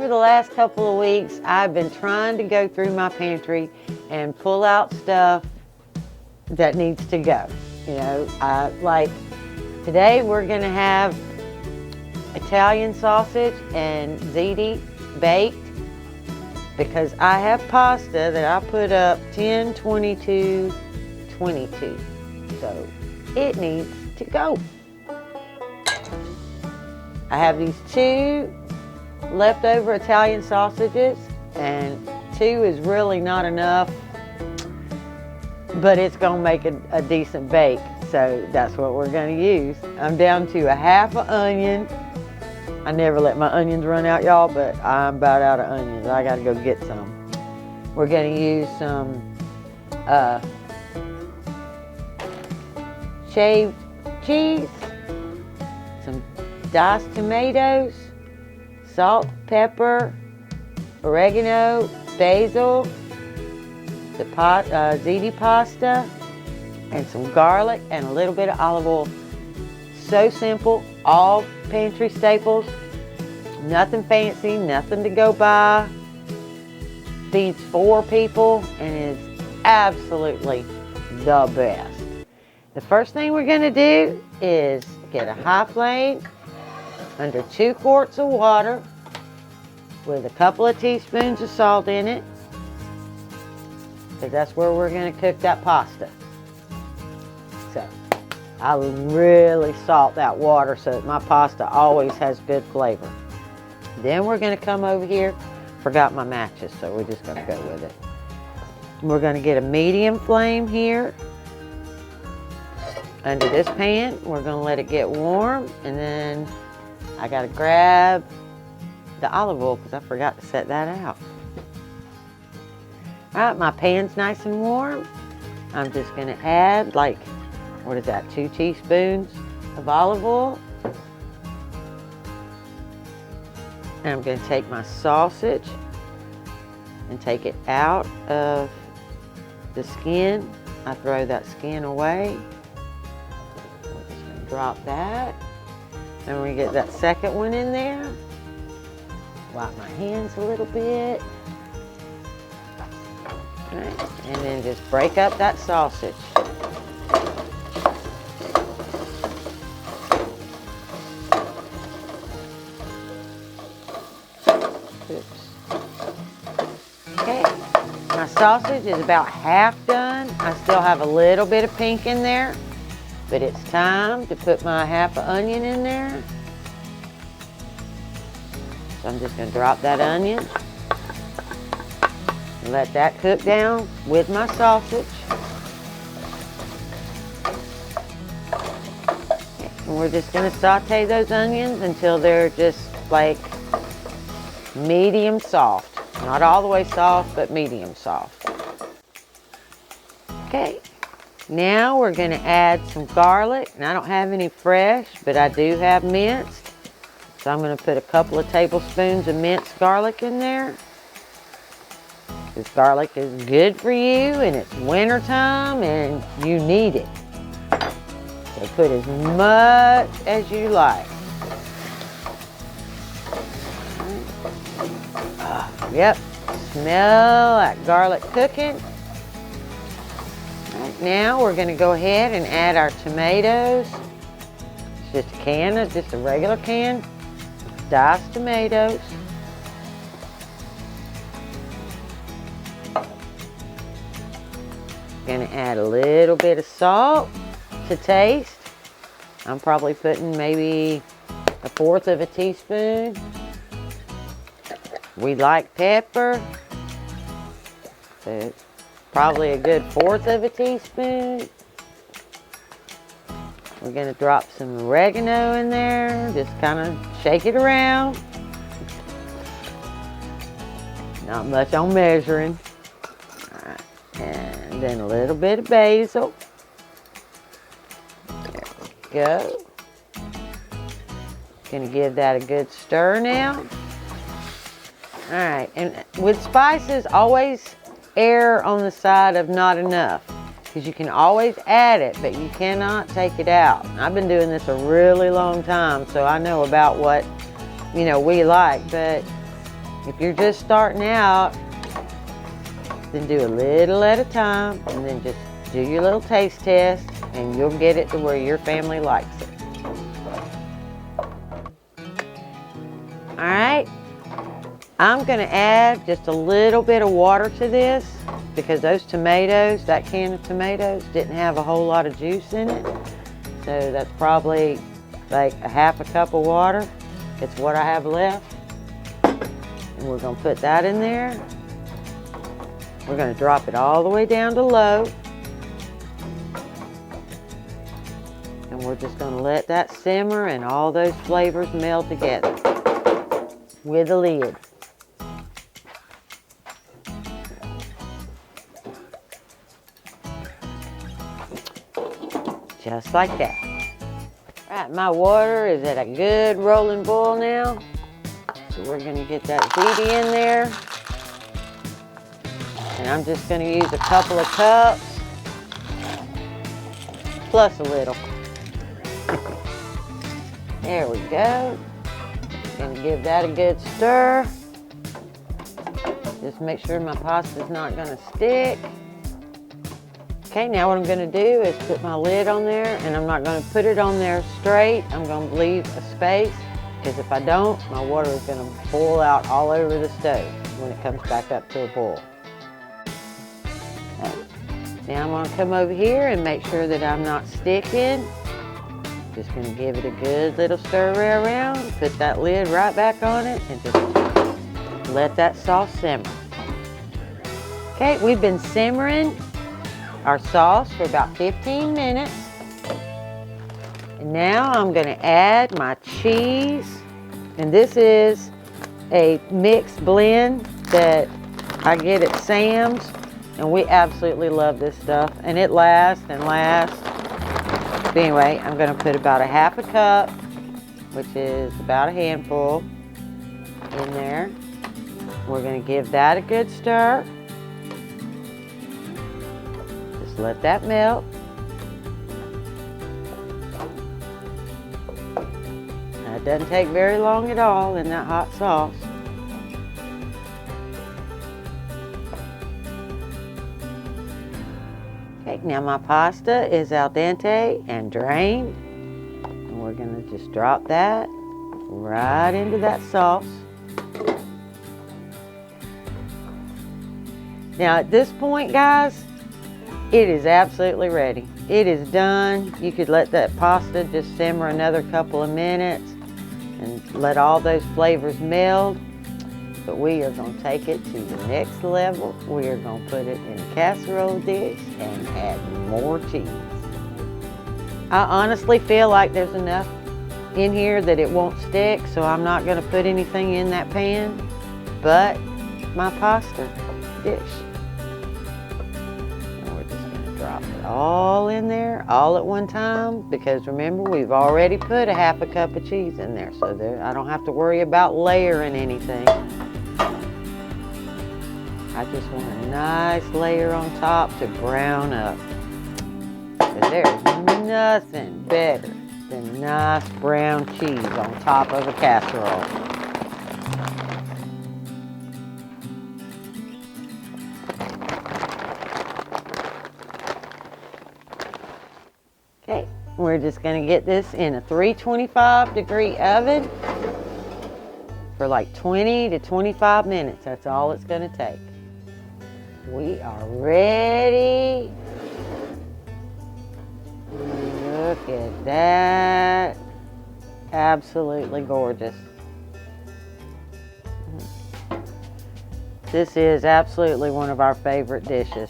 over the last couple of weeks, I've been trying to go through my pantry and pull out stuff that needs to go. You know, like today we're gonna have Italian sausage and ziti baked because I have pasta that I put up 10, 22, 22. So it needs to go. I have these 2 leftover Italian sausages, and 2 is really not enough, but it's gonna make a decent bake, so that's what we're gonna use. I'm down to a half an onion. I never let my onions run out, y'all, but I'm about out of onions. I gotta go get some. We're gonna use some shaved cheese, some diced tomatoes, salt, pepper, oregano, basil, the ziti pasta, and some garlic and a little bit of olive oil. So simple, all pantry staples, nothing fancy, nothing to go by. Feeds 4 people and is absolutely the best. The first thing we're gonna do is get a high flame under 2 quarts of water with a couple of teaspoons of salt in it, because that's where we're going to cook that pasta. So I will really salt that water so that my pasta always has good flavor. Then we're going to come over here. Forgot my matches, so we're just going to go with it. We're going to get a medium flame here under this pan. We're going to let it get warm, and then I got to grab the olive oil because I forgot to set that out. All right, my pan's nice and warm. I'm just going to add, like, what is that, 2 teaspoons of olive oil. And I'm going to take my sausage and take it out of the skin. I throw that skin away. I'm just going to drop that. And we get that second one in there. Wipe my hands a little bit. Right. And then just break up that sausage. Oops. Okay, my sausage is about half done. I still have a little bit of pink in there, but it's time to put my half an onion in there. So I'm just going to drop that onion and let that cook down with my sausage. And we're just going to saute those onions until they're just like medium soft. Not all the way soft, but medium soft. Okay, now we're going to add some garlic. And I don't have any fresh, but I do have minced. So I'm going to put a couple of tablespoons of minced garlic in there. This garlic is good for you, and it's winter time, and you need it. So put as much as you like. Yep, smell that garlic cooking. Right, now we're going to go ahead and add our tomatoes. It's just a can, just a regular can. Diced tomatoes. Going to add a little bit of salt to taste. I'm probably putting maybe 1/4 of a teaspoon. We like pepper, so probably a good 1/4 of a teaspoon. We're going to drop some oregano in there, just kind of shake it around. Not much on measuring. All right. And then a little bit of basil. There we go. Going to give that a good stir now. All right, and with spices, always err on the side of not enough, because you can always add it, but you cannot take it out. I've been doing this a really long time, so I know about what, we like, but If you're just starting out, then do a little at a time, and then just do your little taste test, and you'll get it to where your family likes it. All right, I'm gonna add just a little bit of water to this because those tomatoes, that can of tomatoes, didn't have a whole lot of juice in it. So that's probably like a half a cup of water. It's what I have left. And we're gonna put that in there. We're gonna drop it all the way down to low. And we're just gonna let that simmer and all those flavors meld together with a lid. Just like that. Right, my water is at a good rolling boil now. So we're gonna get that ziti in there. And I'm just gonna use a couple of cups, plus a little. There we go. Gonna give that a good stir. Just make sure my pasta's not gonna stick. Okay, now what I'm gonna do is put my lid on there, and I'm not gonna put it on there straight. I'm gonna leave a space, because if I don't, my water is gonna boil out all over the stove when it comes back up to a boil. Okay. Now I'm gonna come over here and make sure that I'm not sticking. Just gonna give it a good little stir around, put that lid right back on it, and just let that sauce simmer. Okay, we've been simmering our sauce for about 15 minutes. And now I'm gonna add my cheese. And this is a mixed blend that I get at Sam's. And we absolutely love this stuff. And it lasts and lasts. But anyway, I'm gonna put about a half a cup, which is about a handful, in there. We're gonna give that a good stir. Just let that melt. Now, it doesn't take very long at all in that hot sauce. Okay, now my pasta is al dente and drained. And we're gonna just drop that right into that sauce. Now at this point, guys, it is absolutely ready. It is done. You could let that pasta just simmer another couple of minutes and let all those flavors meld. But we are going to take it to the next level. We are going to put it in a casserole dish and add more cheese. I honestly feel like there's enough in here that it won't stick, so I'm not going to put anything in that pan but my pasta dish. Drop it all in there, all at one time, because remember, we've already put a half a cup of cheese in there, so I don't have to worry about layering anything. I just want a nice layer on top to brown up. But there's nothing better than nice brown cheese on top of a casserole. Okay, we're just going to get this in a 325-degree oven for like 20 to 25 minutes. That's all it's going to take. We are ready. Look at that. Absolutely gorgeous. This is absolutely one of our favorite dishes.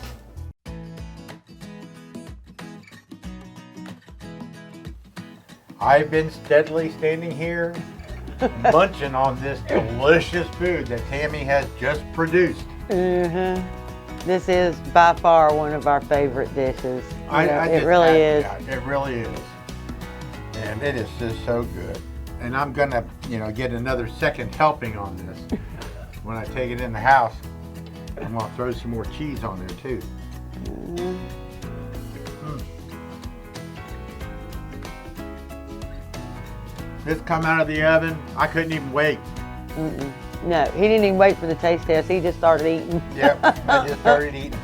I've been steadily standing here munching on this delicious food that Tammy has just produced. This is by far one of our favorite dishes. It really is. Yeah, it really is. And it is just so good. And I'm gonna, get another second helping on this. When I take it in the house, I'm gonna throw some more cheese on there too. This come out of the oven, I couldn't even wait. No, he didn't even wait for the taste test. He just started eating. Yep, I just started eating.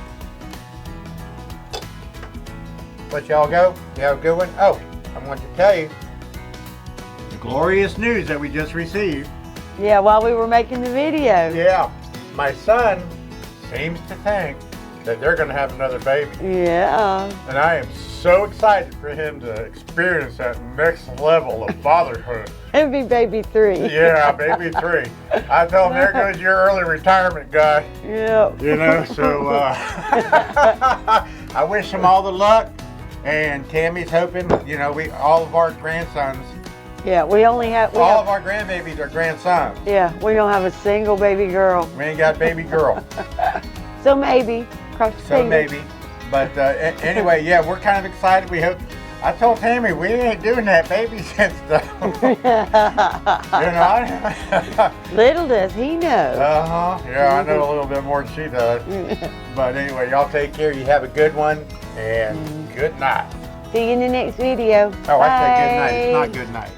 Let y'all go. You have a good one? Oh, I want to tell you the glorious news that we just received. Yeah, while we were making the video. Yeah, my son seems to think that they're going to have another baby. Yeah. And I am so excited for him to experience that next level of fatherhood. It'd be baby 3. Yeah, baby 3. I told him, there goes your early retirement guy. Yep. You know, so I wish him all the luck. And Tammy's hoping, you know, all of our grandsons. Yeah, we only have... All of our grandbabies are grandsons. Yeah, we don't have a single baby girl. We ain't got baby girl. So maybe. Cross your So fingers. maybe. But anyway, yeah, we're kind of excited. We hope. I told Tammy we ain't doing that babysitting stuff. You know. Little does he know. Yeah, I know a little bit more than she does. But anyway, y'all take care. You have a good one, and good night. See you in the next video. Oh, Bye. I said good night. It's not good night.